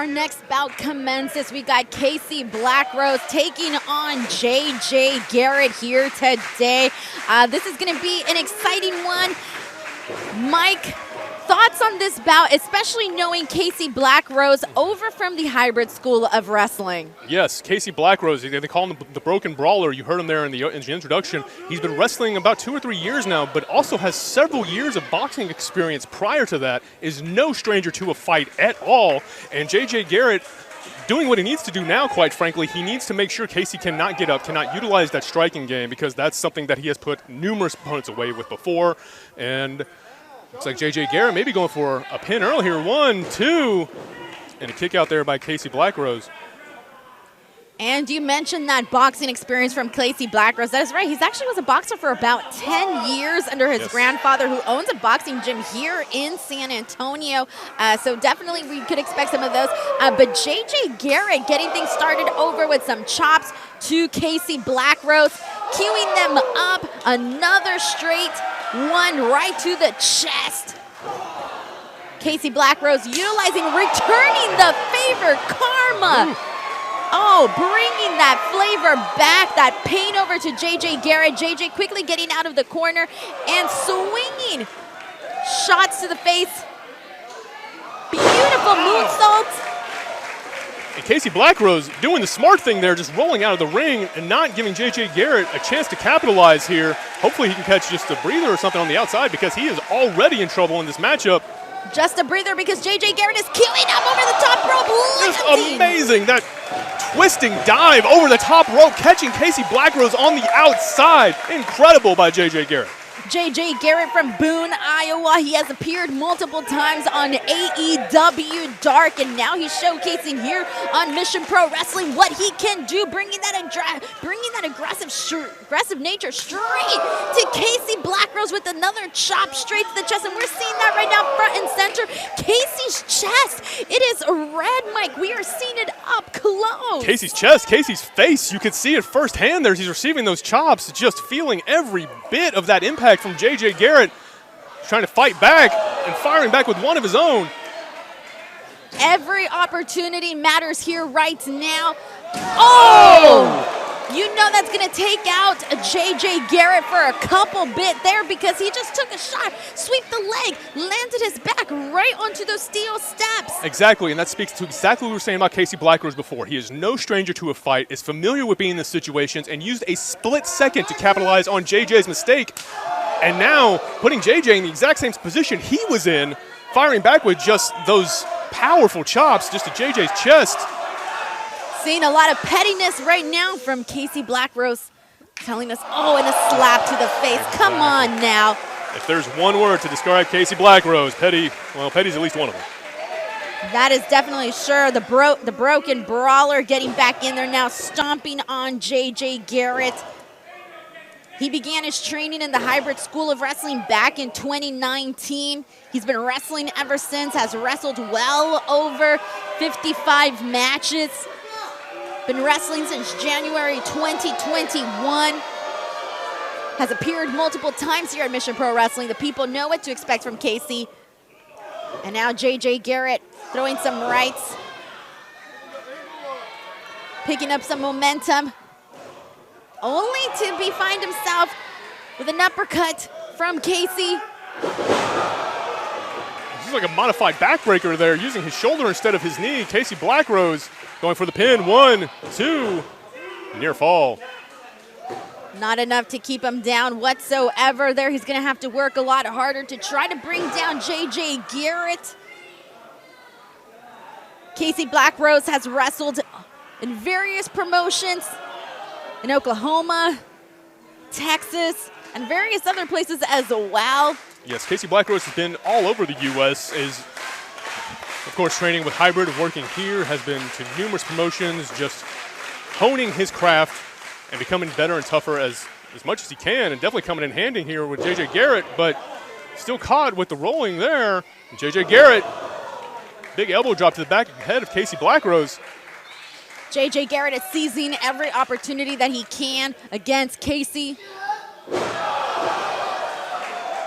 Our next bout commences. We got Casey Blackrose taking on JJ Garrett here today. This is going to be an exciting one. Mike, thoughts on this bout, especially knowing Casey Blackrose over from the Hybrid School of Wrestling? Yes, Casey Blackrose, they call him the Broken Brawler. You heard him there in the introduction. He's been wrestling about 2 or 3 years now, but also has several years of boxing experience prior to that, is no stranger to a fight at all. And JJ Garrett doing what he needs to do now, quite frankly. He needs to make sure Casey cannot get up, cannot utilize that striking game, because that's something that he has put numerous opponents away with before. And looks like JJ Garrett maybe going for a pin early here. 1, 2, and a kick out there by Casey Blackrose. And you mentioned that boxing experience from Casey Blackrose. That is right. He actually was a boxer for about 10 years under his grandfather, who owns a boxing gym here in San Antonio. So definitely we could expect some of those. But JJ Garrett getting things started over with some chops to Casey Blackrose, queuing them up. Another straight one right to the chest. Casey Blackrose utilizing, returning the favor, karma. Ooh. Oh, bringing that flavor back, that pain over to JJ Garrett. JJ quickly getting out of the corner and swinging shots to the face. Beautiful moonsaults. And Casey Blackrose doing the smart thing there, just rolling out of the ring and not giving JJ Garrett a chance to capitalize here. Hopefully he can catch just a breather or something on the outside, because he is already in trouble in this matchup. Just a breather, because JJ Garrett is queuing up over the top rope. Just amazing. That twisting dive over the top rope, catching Casey Blackrose on the outside. Incredible by JJ Garrett. JJ Garrett from Boone, Iowa. He has appeared multiple times on AEW Dark, and now he's showcasing here on Mission Pro Wrestling what he can do, bringing that aggressive nature straight to Casey Blackrose with another chop straight to the chest, and we're seeing that right now front and center. Casey's chest, it is red, Mike. We are seeing it up close. Casey's chest, Casey's face, you can see it firsthand there as he's receiving those chops, just feeling every bit of that impact from JJ Garrett, trying to fight back and firing back with one of his own. Every opportunity matters here right now. Oh! You know that's going to take out JJ Garrett for a couple bit there, because he just took a shot, swept the leg, landed his back right onto those steel steps. Exactly, and that speaks to exactly what we were saying about Casey Blackrose before. He is no stranger to a fight, is familiar with being in the situations, and used a split second to capitalize on JJ's mistake. And now putting JJ in the exact same position he was in, firing back with just those powerful chops just to JJ's chest. Seeing a lot of pettiness right now from Casey Blackrose, telling us, oh, and a slap to the face. Come on now. If there's one word to describe Casey Blackrose, petty, well, petty's at least one of them. That is definitely sure. The broken brawler getting back in there now, stomping on JJ Garrett. He began his training in the Hybrid School of Wrestling back in 2019. He's been wrestling ever since, has wrestled well over 55 matches. Been wrestling since January 2021. Has appeared multiple times here at Mission Pro Wrestling. The people know what to expect from Casey. And now JJ Garrett throwing some rights. Picking up some momentum. Only to find himself with an uppercut from Casey. This is like a modified backbreaker there, using his shoulder instead of his knee. Casey Blackrose going for the pin. 1, 2, near fall. Not enough to keep him down whatsoever there. He's going to have to work a lot harder to try to bring down JJ Garrett. Casey Blackrose has wrestled in various promotions in Oklahoma, Texas, and various other places as well. Yes, Casey Blackrose has been all over the U.S., is, of course, training with Hybrid, working here, has been to numerous promotions, just honing his craft and becoming better and tougher as much as he can, and definitely coming in handy here with JJ Garrett, but still caught with the rolling there. JJ Garrett, big elbow drop to the back of the head of Casey Blackrose. JJ Garrett is seizing every opportunity that he can against Casey.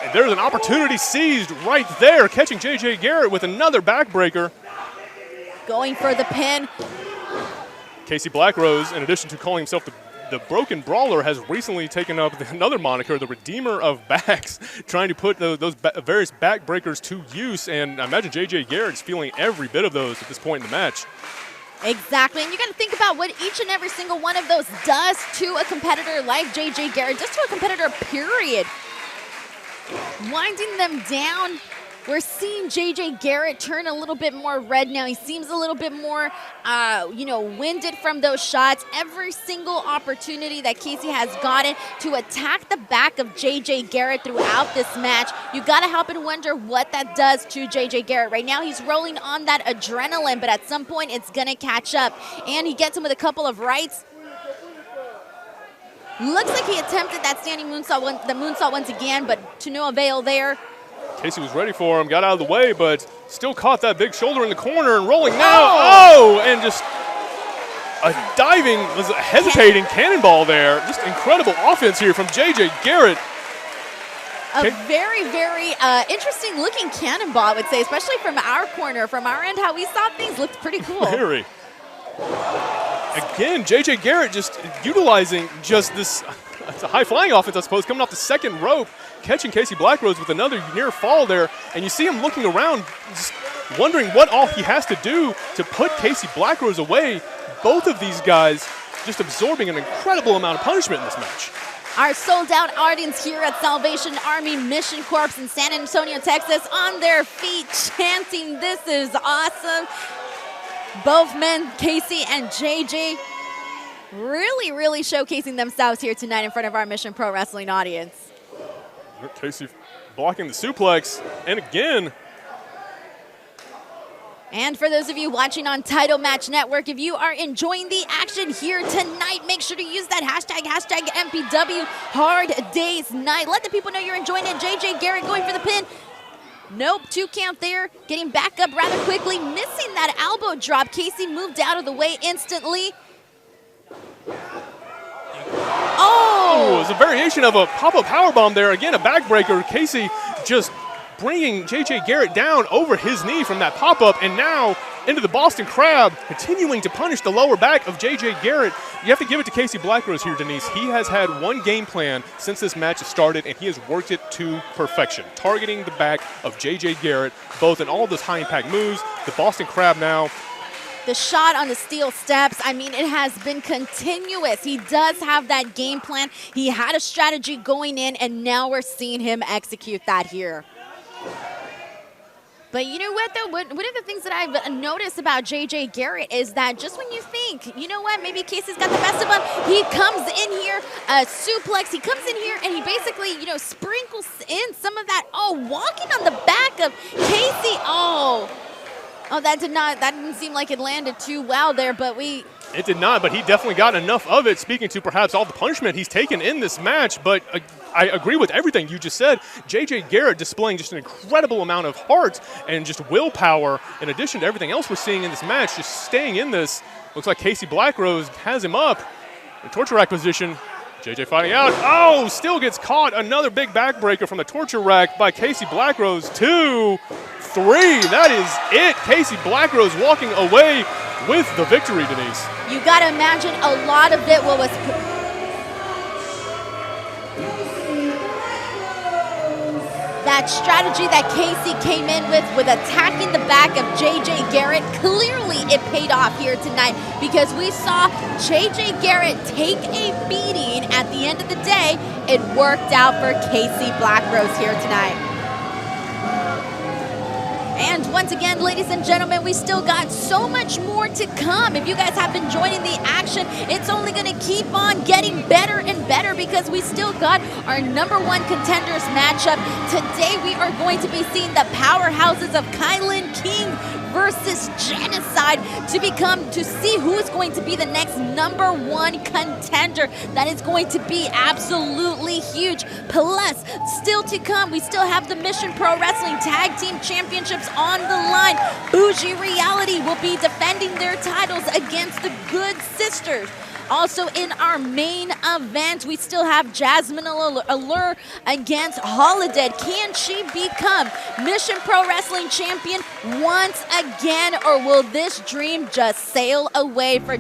And there's an opportunity seized right there, catching JJ Garrett with another backbreaker. Going for the pin. Casey Blackrose, in addition to calling himself the Broken Brawler, has recently taken up another moniker, the Redeemer of Backs, trying to put those various backbreakers to use. And I imagine J.J. Garrett's feeling every bit of those at this point in the match. Exactly, and you got to think about what each and every single one of those does to a competitor like J.J. Garrett, just to a competitor, period. Winding them down. We're seeing J.J. Garrett turn a little bit more red now. He seems a little bit more, winded from those shots. Every single opportunity that Casey has gotten to attack the back of J.J. Garrett throughout this match, you got to help and wonder what that does to J.J. Garrett. Right now, he's rolling on that adrenaline, but at some point, it's going to catch up. And he gets him with a couple of rights. Looks like he attempted that standing moonsault once again, but to no avail there. Casey was ready for him, got out of the way, but still caught that big shoulder in the corner and rolling now. And just a diving, was a hesitating cannonball there. Just incredible offense here from J.J. Garrett. A very, very interesting looking cannonball, I would say, especially from our corner. From our end, how we saw things looked pretty cool. Very. Again, J.J. Garrett just utilizing just this it's a high-flying offense, I suppose, coming off the second rope, catching Casey Blackrose with another near fall there, and you see him looking around, just wondering what all he has to do to put Casey Blackrose away. Both of these guys just absorbing an incredible amount of punishment in this match. Our sold-out audience here at Salvation Army Mission Corps in San Antonio, Texas, on their feet, chanting, "This is awesome." Both men, Casey and JJ, really showcasing themselves here tonight in front of our Mission Pro Wrestling audience. Casey blocking the suplex, and again. And for those of you watching on Title Match Network, if you are enjoying the action here tonight, make sure to use that hashtag MPW Hard Days Night. Let the people know you're enjoying it. JJ Garrett going for the pin. Nope, 2 count there, getting back up rather quickly, missing that elbow drop. Casey moved out of the way instantly. Oh, it was a variation of a pop-up powerbomb there. Again, a backbreaker. Casey just bringing J.J. Garrett down over his knee from that pop-up, and now into the Boston Crab, continuing to punish the lower back of J.J. Garrett. You have to give it to Casey Blackrose here, Denise. He has had one game plan since this match has started, and he has worked it to perfection, targeting the back of J.J. Garrett, both in all of those high-impact moves. The Boston Crab now. The shot on the steel steps, I mean, it has been continuous. He does have that game plan. He had a strategy going in, and now we're seeing him execute that here. But you know what, though? One of the things that I've noticed about J.J. Garrett is that just when you think, you know what, maybe Casey's got the best of him, he comes in here, suplex, he comes in here, and he basically, sprinkles in some of that, walking on the back of Casey. That didn't seem like it landed too well there, but It did not, but he definitely got enough of it, speaking to perhaps all the punishment he's taken in this match. But I agree with everything you just said. J.J. Garrett displaying just an incredible amount of heart and just willpower, in addition to everything else we're seeing in this match, just staying in this. Looks like Casey Blackrose has him up in torture rack position. J.J. fighting out. Still gets caught. Another big backbreaker from the torture rack by Casey Blackrose. 2, 3. That is it. Casey Blackrose walking away with the victory, Denise. You got to imagine a lot of it was that strategy that Casey came in with attacking the back of J.J. Garrett. Clearly it paid off here tonight because we saw J.J. Garrett take a beating. At the end of the day, it worked out for Casey Blackrose here tonight. And once again, ladies and gentlemen, we still got so much more to come. If you guys have been joining the action, it's only going to keep on getting better and better because we still got our #1 contenders matchup. Today, we are going to be seeing the powerhouses of Kylan King versus Genocide to see who is going to be the next #1 contender. That is going to be absolutely huge. Plus, still to come, we still have the Mission Pro Wrestling Tag Team Championships on the line. Bougie Reality will be defending their titles against the Good Sisters. Also in our main event, we still have Jasmine Allure against Holiday. Can she become Mission Pro Wrestling champion once again, or will this dream just sail away for